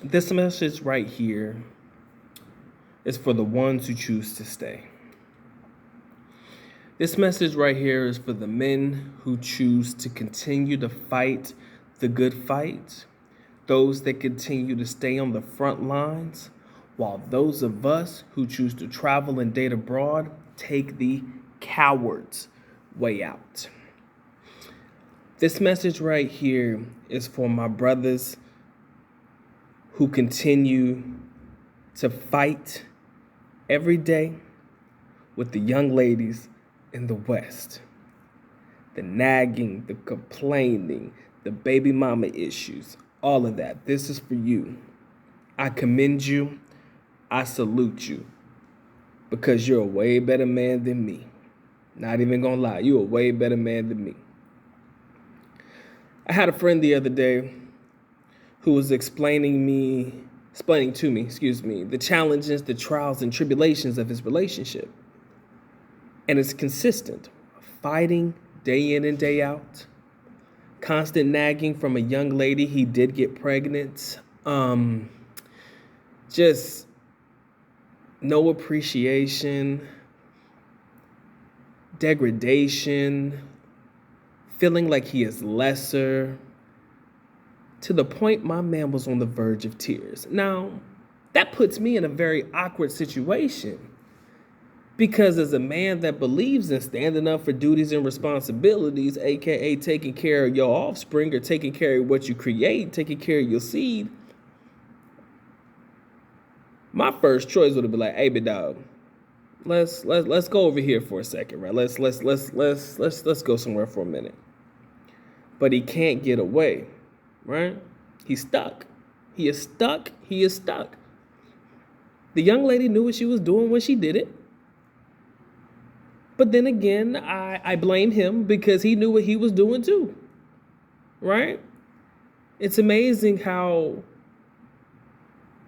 This message right here is for the ones who choose to stay. This message right here is for the men who choose to continue to fight the good fight, those that continue to stay on the front lines, while those of us who choose to travel and date abroad take the coward's way out. This message right here is for my brothers who continue to fight every day with the young ladies in the West. The nagging, the complaining, the baby mama issues, all of that. This is for you. I commend you. I salute you. Because you're a way better man than me. Not even gonna lie, you're a way better man than me. I had a friend the other day who was explaining to me, the challenges, the trials and tribulations of his relationship. And it's consistent. Fighting day in and day out. Constant nagging from a young lady. He did get pregnant. Just no appreciation. Degradation. Feeling like he is lesser. To the point my man was on the verge of tears. Now, that puts me in a very awkward situation. Because as a man that believes in standing up for duties and responsibilities, aka taking care of your offspring or taking care of what you create, taking care of your seed, my first choice would have been like, hey, big dog, let's go over here for a second, right? Let's go somewhere for a minute. But he can't get away, right? He's stuck. He is stuck. He is stuck. The young lady knew what she was doing when she did it. But then again, I blame him because he knew what he was doing too, right? It's amazing how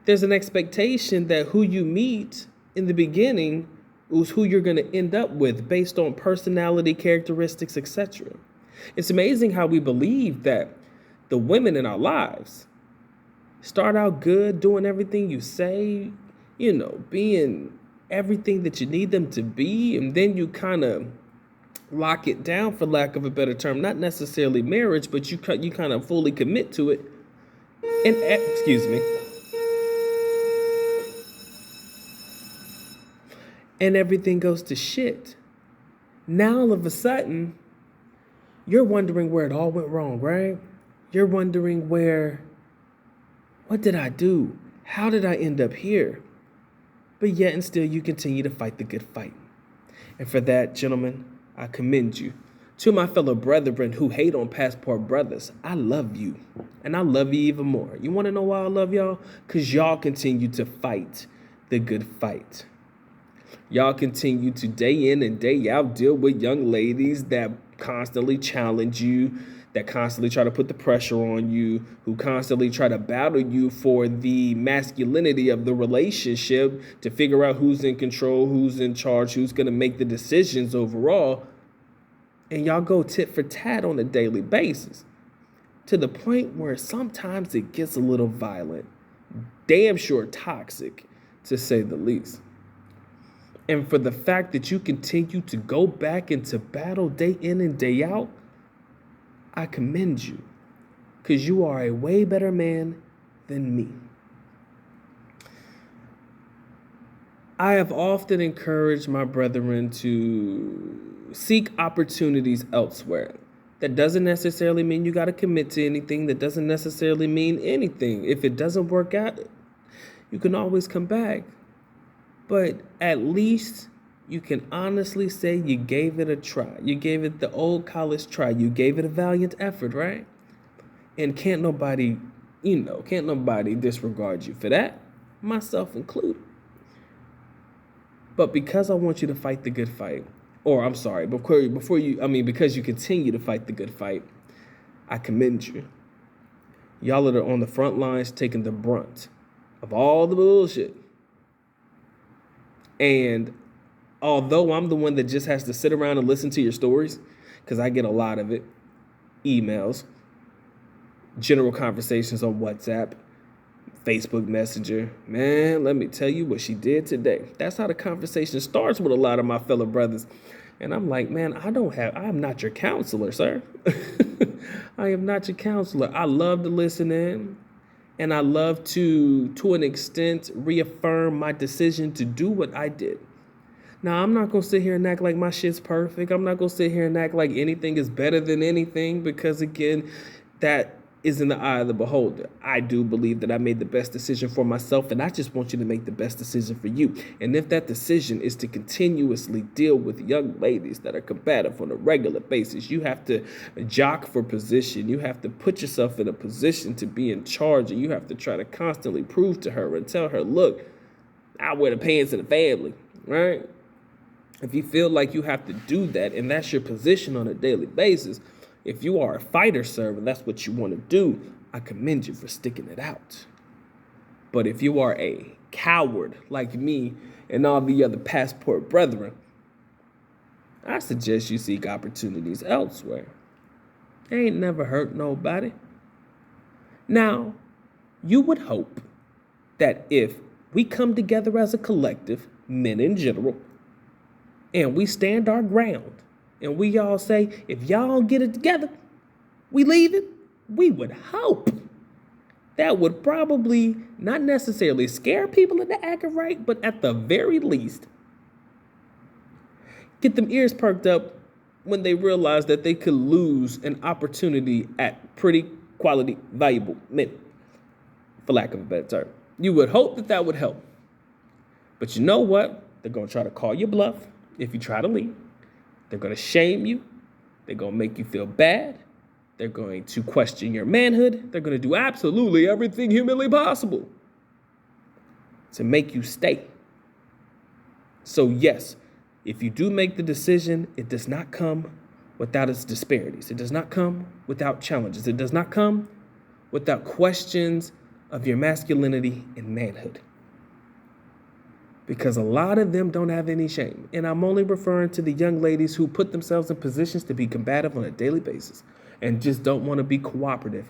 there's an expectation that who you meet in the beginning is who you're going to end up with based on personality, characteristics, etc. It's amazing how we believe that the women in our lives start out good, doing everything you say, being everything that you need them to be, and then you kind of lock it down, for lack of a better term, not necessarily marriage, but you kind of fully commit to it. And and everything goes to shit. Now all of a sudden, you're wondering where it all went wrong, right? You're wondering what did I do? How did I end up here? But yet and still you continue to fight the good fight. And for that, gentlemen, I commend you. To my fellow brethren who hate on passport brothers, I love you. And I love you even more. You want to know why I love y'all? Because y'all continue to fight the good fight. Y'all continue to day in and day out deal with young ladies that constantly challenge you, that constantly try to put the pressure on you, who constantly try to battle you for the masculinity of the relationship to figure out who's in control, who's in charge, who's going to make the decisions overall. And y'all go tit for tat on a daily basis to the point where sometimes it gets a little violent, damn sure toxic, to say the least. And for the fact that you continue to go back into battle day in and day out, I commend you, because you are a way better man than me. I have often encouraged my brethren to seek opportunities elsewhere. That doesn't necessarily mean you got to commit to anything. That doesn't necessarily mean anything. If it doesn't work out, you can always come back. But at least you can honestly say you gave it a try. You gave it the old college try. You gave it a valiant effort, right? And can't nobody disregard you for that, myself included. But because I want you to fight the good fight, because you continue to fight the good fight, I commend you. Y'all that are on the front lines taking the brunt of all the bullshit. And although I'm the one that just has to sit around and listen to your stories, because I get a lot of it, emails, general conversations on WhatsApp, Facebook Messenger. Man, let me tell you what she did today. That's how the conversation starts with a lot of my fellow brothers. And I'm like, man, I am not your counselor, sir. I am not your counselor. I love to listen in, and I love to an extent, reaffirm my decision to do what I did. Now, I'm not going to sit here and act like my shit's perfect. I'm not going to sit here and act like anything is better than anything because, again, that is in the eye of the beholder. I do believe that I made the best decision for myself, and I just want you to make the best decision for you. And if that decision is to continuously deal with young ladies that are combative on a regular basis, you have to jock for position. You have to put yourself in a position to be in charge, and you have to try to constantly prove to her and tell her, look, I wear the pants of the family, right? If you feel like you have to do that, and that's your position on a daily basis, if you are a fighter, sir, and that's what you want to do, I commend you for sticking it out. But if you are a coward like me and all the other passport brethren, I suggest you seek opportunities elsewhere. Ain't never hurt nobody. Now, you would hope that if we come together as a collective, men in general, and we stand our ground, and we all say, if y'all get it together, we leave it, we would hope that would probably not necessarily scare people into acting right, but at the very least, get them ears perked up when they realize that they could lose an opportunity at pretty quality, valuable men, for lack of a better term. You would hope that that would help. But you know what? They're going to try to call you bluff if you try to leave. They're going to shame you. They're going to make you feel bad. They're going to question your manhood. They're going to do absolutely everything humanly possible to make you stay. So yes, if you do make the decision, it does not come without its disparities. It does not come without challenges. It does not come without questions of your masculinity and manhood. Because a lot of them don't have any shame. And I'm only referring to the young ladies who put themselves in positions to be combative on a daily basis and just don't want to be cooperative,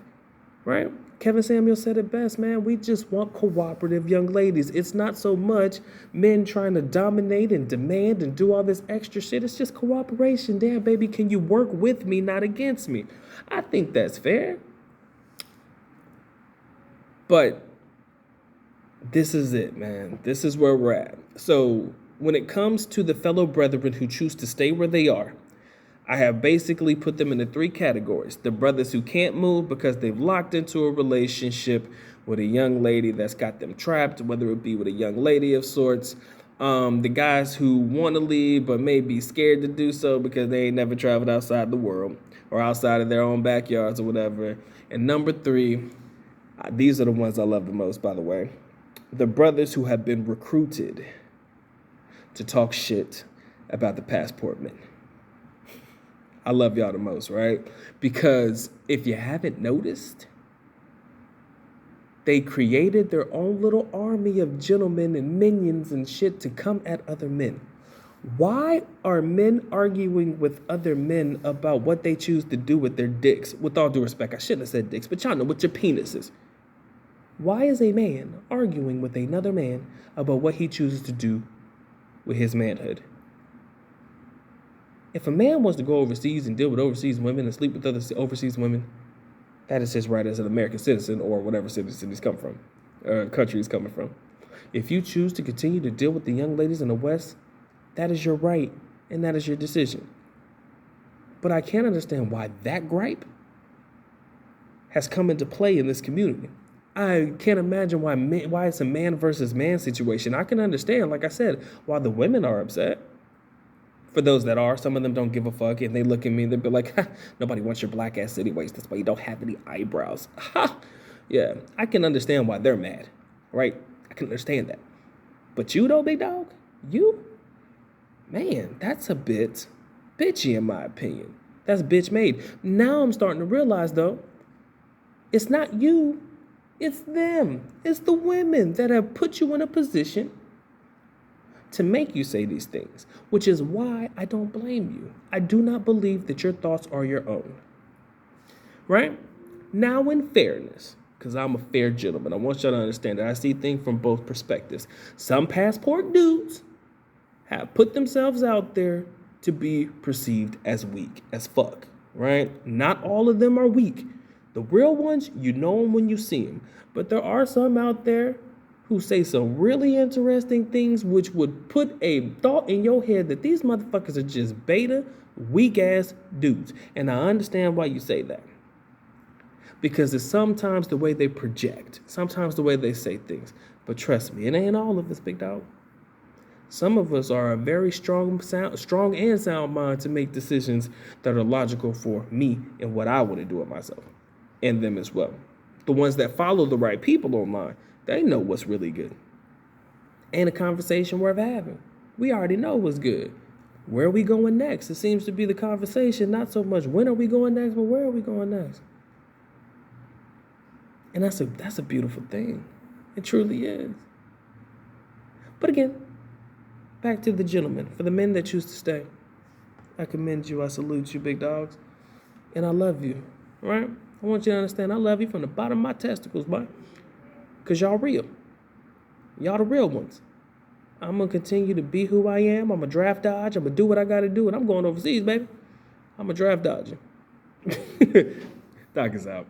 right? Kevin Samuel said it best, man. We just want cooperative young ladies. It's not so much men trying to dominate and demand and do all this extra shit. It's just cooperation. Damn, baby, can you work with me, not against me? I think that's fair. But this is it, man. This is where we're at. So when it comes to the fellow brethren who choose to stay where they are, I have basically put them into three categories. The brothers who can't move because they've locked into a relationship with a young lady that's got them trapped, whether it be with a young lady of sorts. The guys who want to leave but may be scared to do so because they ain't never traveled outside the world or outside of their own backyards or whatever. And number three, these are the ones I love the most, by the way. The brothers who have been recruited to talk shit about the passport men. I love y'all the most, right? Because if you haven't noticed, they created their own little army of gentlemen and minions and shit to come at other men. Why are men arguing with other men about what they choose to do with their dicks? With all due respect, I shouldn't have said dicks, but y'all know, with your penises. Why is a man arguing with another man about what he chooses to do with his manhood? If a man wants to go overseas and deal with overseas women and sleep with other overseas women, that is his right as an American citizen or whatever citizen he's come from, country he's coming from. If you choose to continue to deal with the young ladies in the West, that is your right and that is your decision. But I can't understand why that gripe has come into play in this community. I can't imagine why it's a man versus man situation. I can understand, like I said, why the women are upset. For those that are, some of them don't give a fuck, and they look at me and they'll be like, nobody wants your black ass anyways. That's why you don't have any eyebrows. Yeah, I can understand why they're mad, right? I can understand that. But you though, big dog, you? Man, that's a bit bitchy in my opinion. That's bitch made. Now I'm starting to realize though, it's not you. It's them. It's the women that have put you in a position to make you say these things, which is why I don't blame you. I do not believe that your thoughts are your own, right? Now, in fairness, because I'm a fair gentleman, I want y'all to understand that I see things from both perspectives. Some passport dudes have put themselves out there to be perceived as weak as fuck, right? Not all of them are weak. The real ones, you know them when you see them. But there are some out there who say some really interesting things which would put a thought in your head that these motherfuckers are just beta, weak-ass dudes. And I understand why you say that. Because it's sometimes the way they project, sometimes the way they say things. But trust me, it ain't all of us, big dog. Some of us are a very strong and sound mind to make decisions that are logical for me and what I want to do with myself and them as well. The ones that follow the right people online, they know what's really good. And a conversation worth having. We already know what's good. Where are we going next? It seems to be the conversation, not so much when are we going next, but where are we going next? And that's a beautiful thing. It truly is. But again, back to the gentlemen. For the men that choose to stay, I commend you. I salute you, big dogs. And I love you, all right? I want you to understand I love you from the bottom of my testicles, boy. Because y'all real. Y'all the real ones. I'm going to continue to be who I am. I'm a draft dodge. I'm going to do what I got to do. And I'm going overseas, baby. I'm a draft dodger. Doc is out.